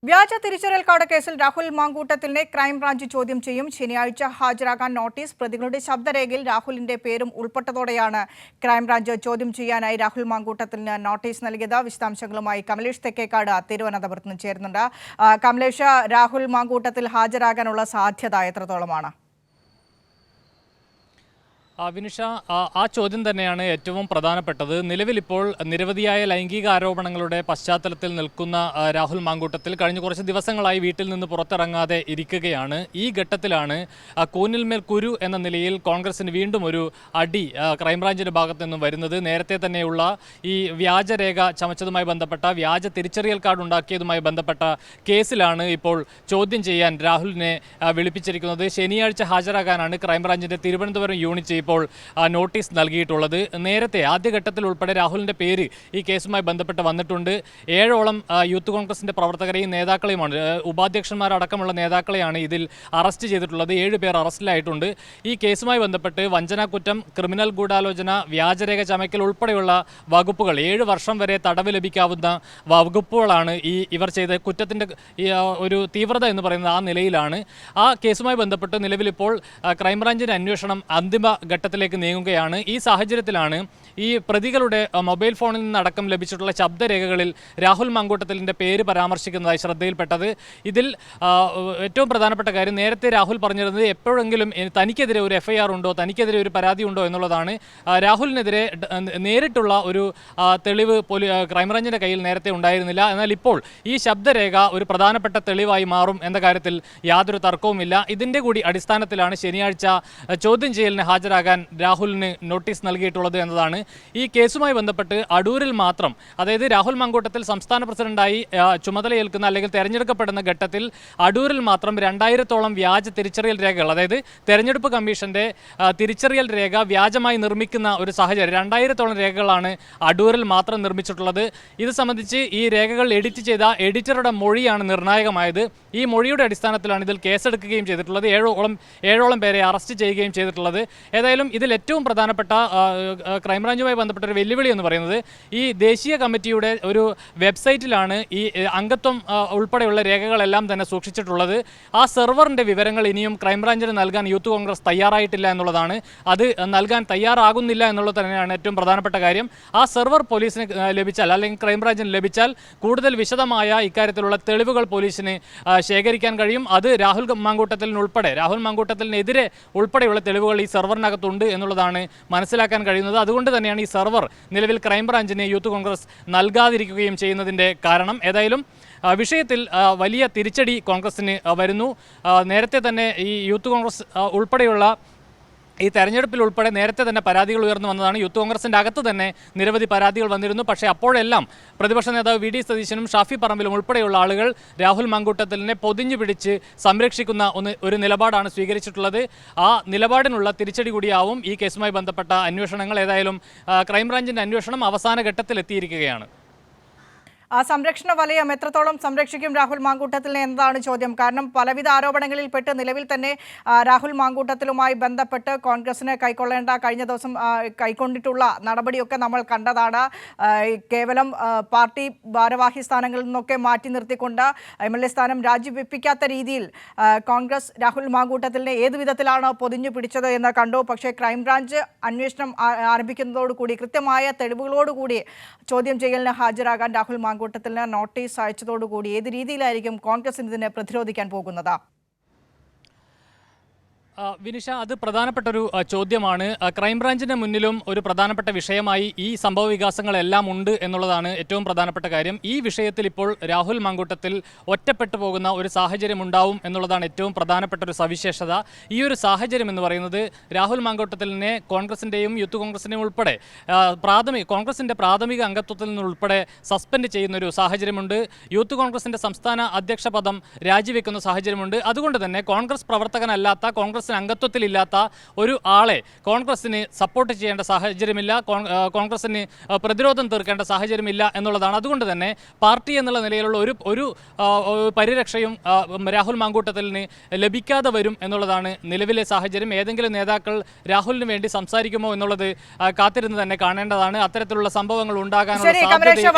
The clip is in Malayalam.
വ്യാജ തിരിച്ചറിയൽ കാർഡ് കേസിൽ രാഹുൽ മാങ്കൂട്ടത്തിലിനെ ക്രൈംബ്രാഞ്ച് ചോദ്യം ചെയ്യും. ശനിയാഴ്ച ഹാജരാകാൻ നോട്ടീസ്. പ്രതികളുടെ ശബ്ദരേഖയിൽ രാഹുലിന്റെ പേരും ഉൾപ്പെട്ടതോടെയാണ് ക്രൈംബ്രാഞ്ച് ചോദ്യം ചെയ്യാനായി രാഹുൽ മാങ്കൂട്ടത്തിലിന് നോട്ടീസ് നൽകിയത്. വിശദാംശങ്ങളുമായി കമലേഷ് തെക്കേക്കാട് തിരുവനന്തപുരത്ത് നിന്ന് ചേരുന്നുണ്ട്. കമലേഷ്, രാഹുൽ മാങ്കൂട്ടത്തിൽ ഹാജരാകാനുള്ള സാധ്യത എത്രത്തോളമാണ്? വിനുഷ, ആ ചോദ്യം തന്നെയാണ് ഏറ്റവും പ്രധാനപ്പെട്ടത്. നിലവിലിപ്പോൾ നിരവധിയായ ലൈംഗിക ആരോപണങ്ങളുടെ പശ്ചാത്തലത്തിൽ നിൽക്കുന്ന രാഹുൽ മാങ്കൂട്ടത്തിൽ കഴിഞ്ഞ കുറച്ച് ദിവസങ്ങളായി വീട്ടിൽ നിന്ന് പുറത്തിറങ്ങാതെ ഇരിക്കുകയാണ്. ഈ ഘട്ടത്തിലാണ് കൂനിൽമേൽ കുരു എന്ന നിലയിൽ കോൺഗ്രസിന് വീണ്ടും ഒരു അടി ക്രൈംബ്രാഞ്ചിൻ്റെ ഭാഗത്തു നിന്നും വരുന്നത്. നേരത്തെ തന്നെയുള്ള ഈ വ്യാജരേഖ ചമച്ചതുമായി ബന്ധപ്പെട്ട വ്യാജ തിരിച്ചറിയൽ കാർഡ് ഉണ്ടാക്കിയതുമായി ബന്ധപ്പെട്ട കേസിലാണ് ഇപ്പോൾ ചോദ്യം ചെയ്യാൻ രാഹുലിനെ വിളിപ്പിച്ചിരിക്കുന്നത്. ശനിയാഴ്ച ഹാജരാകാനാണ് ക്രൈംബ്രാഞ്ചിൻ്റെ തിരുവനന്തപുരം യൂണിറ്റ് ഇപ്പോൾ നോട്ടീസ് നൽകിയിട്ടുള്ളത്. നേരത്തെ ആദ്യഘട്ടത്തിൽ ഉൾപ്പെടെ രാഹുലിൻ്റെ പേര് ഈ കേസുമായി ബന്ധപ്പെട്ട് വന്നിട്ടുണ്ട്. 7ഓളം യൂത്ത് കോൺഗ്രസിൻ്റെ പ്രവർത്തകരെയും നേതാക്കളെയുമാണ്, ഉപാധ്യക്ഷന്മാരടക്കമുള്ള നേതാക്കളെയാണ് ഇതിൽ അറസ്റ്റ് ചെയ്തിട്ടുള്ളത്. 7 പേർ അറസ്റ്റിലായിട്ടുണ്ട്. ഈ കേസുമായി ബന്ധപ്പെട്ട് വഞ്ചനാക്കുറ്റം, ക്രിമിനൽ ഗൂഢാലോചന, വ്യാജരേഖ ചമയ്ക്കൽ ഉൾപ്പെടെയുള്ള വകുപ്പുകൾ 7 വർഷം വരെ തടവ് ലഭിക്കാവുന്ന വകുപ്പുകളാണ് ഇവർ ചെയ്ത കുറ്റത്തിൻ്റെ ഒരു തീവ്രത എന്ന് പറയുന്നത് ആ നിലയിലാണ്. ആ കേസുമായി ബന്ധപ്പെട്ട് നിലവിലിപ്പോൾ ക്രൈംബ്രാഞ്ചിൻ്റെ അന്വേഷണം അന്തിമ ഘട്ടത്തിലേക്ക് നീങ്ങുകയാണ്. ഈ സാഹചര്യത്തിലാണ് ഈ പ്രതികളുടെ മൊബൈൽ ഫോണിൽ നിന്നടക്കം ലഭിച്ചിട്ടുള്ള ശബ്ദരേഖകളിൽ രാഹുൽ മാങ്കൂട്ടത്തിലിൻ്റെ പേര് പരാമർശിക്കുന്നതായി ശ്രദ്ധയിൽപ്പെട്ടത്. ഇതിൽ ഏറ്റവും പ്രധാനപ്പെട്ട കാര്യം, നേരത്തെ രാഹുൽ പറഞ്ഞിരുന്നത് എപ്പോഴെങ്കിലും തനിക്കെതിരെ ഒരു FIR ഉണ്ടോ, തനിക്കെതിരെ ഒരു പരാതി ഉണ്ടോ എന്നുള്ളതാണ്. രാഹുലിനെതിരെ നേരിട്ടുള്ള ഒരു തെളിവ് ക്രൈംബ്രാഞ്ചിൻ്റെ കയ്യിൽ നേരത്തെ ഉണ്ടായിരുന്നില്ല. എന്നാൽ ഇപ്പോൾ ഈ ശബ്ദരേഖ ഒരു പ്രധാനപ്പെട്ട തെളിവായി മാറും എന്ന കാര്യത്തിൽ യാതൊരു തർക്കവുമില്ല. ഇതിൻ്റെ കൂടി അടിസ്ഥാനത്തിലാണ് ശനിയാഴ്ച ചോദ്യം ചെയ്യലിന് ഹാജരാകാൻ രാഹുലിന് നോട്ടീസ് നൽകിയിട്ടുള്ളത് എന്നതാണ്. ഈ കേസുമായി ബന്ധപ്പെട്ട് അടൂരിൽ മാത്രം, അതായത് രാഹുൽ മാങ്കൂട്ടത്തിൽ സംസ്ഥാന പ്രസിഡന്റായി ചുമതലയേൽക്കുന്ന അല്ലെങ്കിൽ തെരഞ്ഞെടുക്കപ്പെടുന്ന ഘട്ടത്തിൽ അടൂരിൽ മാത്രം 2000ഓളം വ്യാജ തിരിച്ചറിയൽ രേഖകൾ, അതായത് തെരഞ്ഞെടുപ്പ് കമ്മീഷന്റെ തിരിച്ചറിയൽ രേഖ വ്യാജമായി നിർമ്മിക്കുന്ന ഒരു സാഹചര്യം, 2000ഓളം രേഖകളാണ് അടൂരിൽ മാത്രം നിർമ്മിച്ചിട്ടുള്ളത്. ഇത് സംബന്ധിച്ച് ഈ രേഖകൾ എഡിറ്റ് ചെയ്ത എഡിറ്ററുടെ മൊഴിയാണ് നിർണായകമായത്. ഈ മൊഴിയുടെ അടിസ്ഥാനത്തിലാണ് ഇതിൽ കേസെടുക്കുകയും ചെയ്തിട്ടുള്ളത്. 7ഓളം പേരെ അറസ്റ്റ് ചെയ്യുകയും ചെയ്തിട്ടുള്ളത്. ഏതായാലും ഇതിൽ ഏറ്റവും പ്രധാനപ്പെട്ട ക്രൈംബ്രാഞ്ചുമായി ബന്ധപ്പെട്ട ഒരു വെല്ലുവിളി എന്ന് പറയുന്നത്, ഈ ദേശീയ കമ്മിറ്റിയുടെ ഒരു വെബ്സൈറ്റിലാണ് ഈ അംഗത്വം ഉൾപ്പെടെയുള്ള രേഖകളെല്ലാം തന്നെ സൂക്ഷിച്ചിട്ടുള്ളത്. ആ സെർവറിൻ്റെ വിവരങ്ങൾ ഇനിയും ക്രൈംബ്രാഞ്ചിന് നൽകാൻ യൂത്ത് കോൺഗ്രസ് തയ്യാറായിട്ടില്ല എന്നുള്ളതാണ്. അത് നൽകാൻ തയ്യാറാകുന്നില്ല എന്നുള്ളത് തന്നെയാണ് ഏറ്റവും പ്രധാനപ്പെട്ട കാര്യം. ആ സെർവർ പോലീസിന് ലഭിച്ചാൽ, അല്ലെങ്കിൽ ക്രൈംബ്രാഞ്ചിന് ലഭിച്ചാൽ, കൂടുതൽ വിശദമായ ഇക്കാര്യത്തിലുള്ള തെളിവുകൾ പോലീസിന് ശേഖരിക്കാൻ കഴിയും. അത് രാഹുൽ മാങ്കൂട്ടത്തിനെതിരെ ഉൾപ്പെടെയുള്ള തെളിവുകൾ ഈ സെർവറിനകത്തുണ്ട് എന്നുള്ളതാണ് മനസ്സിലാക്കാൻ കഴിയുന്നത്. അതുകൊണ്ട് തന്നെയാണ് ഈ സെർവർ നിലവിൽ ക്രൈംബ്രാഞ്ചിന് യൂത്ത് കോൺഗ്രസ് നൽകാതിരിക്കുകയും ചെയ്യുന്നതിൻ്റെ കാരണം. ഏതായാലും വിഷയത്തിൽ വലിയ തിരിച്ചടി കോൺഗ്രസിന് വരുന്നു. നേരത്തെ തന്നെ ഈ യൂത്ത് കോൺഗ്രസ് ഉൾപ്പെടെയുള്ള ഈ തെരഞ്ഞെടുപ്പിൽ ഉൾപ്പെടെ നേരത്തെ തന്നെ പരാതികൾ ഉയർന്നു വന്നതാണ്. യൂത്ത് കോൺഗ്രസിൻ്റെ അകത്ത് തന്നെ നിരവധി പരാതികൾ വന്നിരുന്നു. പക്ഷേ അപ്പോഴെല്ലാം പ്രതിപക്ഷ നേതാവ് VD സതീശനും ഷാഫി പറമ്പിലും ഉൾപ്പെടെയുള്ള ആളുകൾ രാഹുൽ മാങ്കൂട്ടത്തിലിനെ പൊതിഞ്ഞു പിടിച്ച് സംരക്ഷിക്കുന്ന ഒരു നിലപാടാണ് സ്വീകരിച്ചിട്ടുള്ളത്. ആ നിലപാടിനുള്ള തിരിച്ചടി കൂടിയാവും ഈ കേസുമായി ബന്ധപ്പെട്ട അന്വേഷണങ്ങൾ. ഏതായാലും ക്രൈംബ്രാഞ്ചിൻ്റെ അന്വേഷണം അവസാന ഘട്ടത്തിലെത്തിയിരിക്കുകയാണ്. ആ സംരക്ഷണ വലയം എത്രത്തോളം സംരക്ഷിക്കും രാഹുൽ മാങ്കൂട്ടത്തിലിനെ എന്നതാണ് ചോദ്യം. കാരണം പലവിധ ആരോപണങ്ങളിൽപ്പെട്ട് നിലവിൽ തന്നെ രാഹുൽ മാങ്കൂട്ടത്തിലുമായി ബന്ധപ്പെട്ട് കോൺഗ്രസിന് കൈക്കൊള്ളേണ്ട, കഴിഞ്ഞ ദിവസം കൈക്കൊണ്ടിട്ടുള്ള നടപടിയൊക്കെ നമ്മൾ കണ്ടതാണ്. കേവലം പാർട്ടി ഭാരവാഹി സ്ഥാനങ്ങളിൽ നിന്നൊക്കെ മാറ്റി നിർത്തിക്കൊണ്ട് MLA സ്ഥാനം രാജിവെപ്പിക്കാത്ത രീതിയിൽ കോൺഗ്രസ് രാഹുൽ മാങ്കൂട്ടത്തിലിനെ ഏതു വിധത്തിലാണ് പൊതിഞ്ഞു പിടിച്ചത് എന്ന് കണ്ടു. പക്ഷേ ക്രൈംബ്രാഞ്ച് അന്വേഷണം ആരംഭിക്കുന്നതോടുകൂടി, കൃത്യമായ തെളിവുകളോടുകൂടി ചോദ്യം ചെയ്യലിന് ഹാജരാകാൻ രാഹുൽ മാങ്കൂട്ടത്തിന് നോട്ടീസ് അയച്ചതോടുകൂടി ഏത് രീതിയിലായിരിക്കും കോൺഗ്രസ് ഇതിനെ പ്രതിരോധിക്കാൻ പോകുന്നത്? വിനിഷ, അത് പ്രധാനപ്പെട്ടൊരു ചോദ്യമാണ്. ക്രൈംബ്രാഞ്ചിൻ്റെ മുന്നിലും ഒരു പ്രധാനപ്പെട്ട വിഷയമായി ഈ സംഭവ വികാസങ്ങളെല്ലാം ഉണ്ട് എന്നുള്ളതാണ് ഏറ്റവും പ്രധാനപ്പെട്ട കാര്യം. ഈ വിഷയത്തിൽ ഇപ്പോൾ രാഹുൽ മാങ്കൂട്ടത്തിൽ ഒറ്റപ്പെട്ടു പോകുന്ന ഒരു സാഹചര്യം ഉണ്ടാവും എന്നുള്ളതാണ് ഏറ്റവും പ്രധാനപ്പെട്ട ഒരു സവിശേഷത. ഈ ഒരു സാഹചര്യം എന്ന് പറയുന്നത് രാഹുൽ മാങ്കൂട്ടത്തിലിനെ കോൺഗ്രസിൻ്റെയും യൂത്ത് കോൺഗ്രസിൻ്റെയും ഉൾപ്പെടെ കോൺഗ്രസിൻ്റെ പ്രാഥമിക അംഗത്വത്തിൽ നിന്നുൾപ്പെടെ സസ്പെൻഡ് ചെയ്യുന്നൊരു സാഹചര്യമുണ്ട്. യൂത്ത് കോൺഗ്രസിൻ്റെ സംസ്ഥാന അധ്യക്ഷ പദം രാജിവെക്കുന്ന സാഹചര്യമുണ്ട്. അതുകൊണ്ട് തന്നെ കോൺഗ്രസ് പ്രവർത്തകനല്ലാത്ത, കോൺഗ്രസ് അംഗത്വത്തിലില്ലാത്ത ഒരു ആളെ കോൺഗ്രസിന് സപ്പോർട്ട് ചെയ്യേണ്ട സാഹചര്യമില്ല, കോൺഗ്രസിന് പ്രതിരോധം തീർക്കേണ്ട സാഹചര്യമില്ല എന്നുള്ളതാണ്. അതുകൊണ്ട് തന്നെ പാർട്ടി എന്നുള്ള നിലയിലുള്ള ഒരു പരിരക്ഷയും രാഹുൽ മാങ്കൂട്ടത്തിലിന് ലഭിക്കാതെ വരും എന്നുള്ളതാണ് നിലവിലെ സാഹചര്യം. ഏതെങ്കിലും നേതാക്കൾ രാഹുലിന് വേണ്ടി സംസാരിക്കുമോ എന്നുള്ളത് കാത്തിരുന്ന് തന്നെ കാണേണ്ടതാണ്. അത്തരത്തിലുള്ള സംഭവങ്ങൾ ഉണ്ടാകാനുള്ള സാധ്യത